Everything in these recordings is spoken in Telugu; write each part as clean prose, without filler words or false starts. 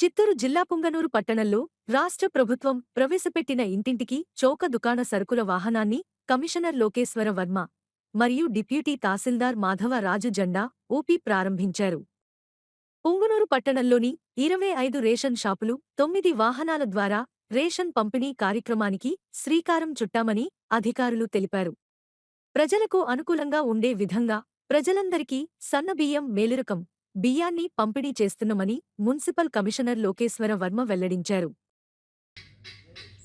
చిత్తూరు జిల్లా పుంగనూరు పట్టణంలో రాష్ట్ర ప్రభుత్వం ప్రవేశపెట్టిన ఇంటింటికి చౌక దుకాణ సరుకుల వాహనాన్ని కమిషనర్ లోకేశ్వర వర్మ మరియు డిప్యూటీ తహసీల్దార్ మాధవ రాజు జెండా ఊపి ప్రారంభించారు. పుంగనూరు పట్టణంలోని 25 రేషన్ షాపులు 9 వాహనాల ద్వారా రేషన్ పంపిణీ కార్యక్రమానికి శ్రీకారం చుట్టామని అధికారులు తెలిపారు. ప్రజలకు అనుకూలంగా ఉండే విధంగా ప్రజలందరికీ సన్నబియ్యం మేలురకం బియ్యాన్ని పంపిణీ చేస్తున్నామని మున్సిపల్ కమిషనర్ లోకేశ్వర వర్మ వెల్లడించారు.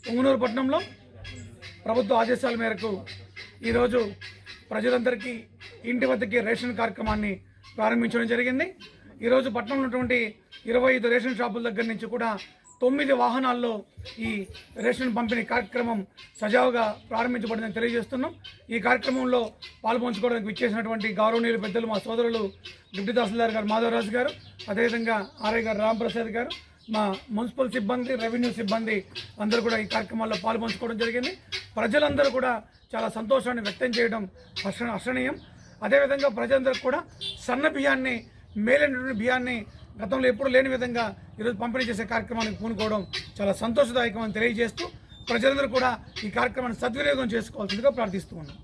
పుంగనూరు పట్టణంలో ప్రభుత్వ ఆదేశాల మేరకు ఈరోజు ప్రజలందరికీ ఇంటి వద్దకి రేషన్ కార్యక్రమాన్ని ప్రారంభించడం జరిగింది. ఈరోజు పట్టణంలో ఉన్నటువంటి 25 రేషన్ షాపుల దగ్గర నుంచి కూడా 9 వాహనాల్లో ఈ రేషన్ పంపిణీ కార్యక్రమం సజావుగా ప్రారంభించబడిందని తెలియజేస్తున్నాం. ఈ కార్యక్రమంలో పాల్పంచుకోవడానికి విచ్చేసినటువంటి గౌరవనీయులు పెద్దలు మా సోదరులు డిప్యూటీ తహసీల్దార్ గారు మాధవరాజు గారు, అదేవిధంగా ఆర్ఐ గారు రాంప్రసాద్ గారు, మా మున్సిపల్ సిబ్బంది, రెవెన్యూ సిబ్బంది అందరూ కూడా ఈ కార్యక్రమాల్లో పాల్పంచుకోవడం జరిగింది. ప్రజలందరూ కూడా చాలా సంతోషాన్ని వ్యక్తం చేయడం హర్షణీయం. అదేవిధంగా ప్రజలందరూ కూడా సన్న బియ్యాన్ని, మేలైనటువంటి బియ్యాన్ని గతంలో ఎప్పుడు లేని విధంగా ఈరోజు పంపిణీ చేసే కార్యక్రమానికి పూనుకోవడం చాలా సంతోషదాయకం అని తెలియజేస్తూ ప్రజలందరూ కూడా ఈ కార్యక్రమాన్ని సద్వినియోగం చేసుకోవాల్సిందిగా ప్రార్థిస్తూ ఉన్నాం.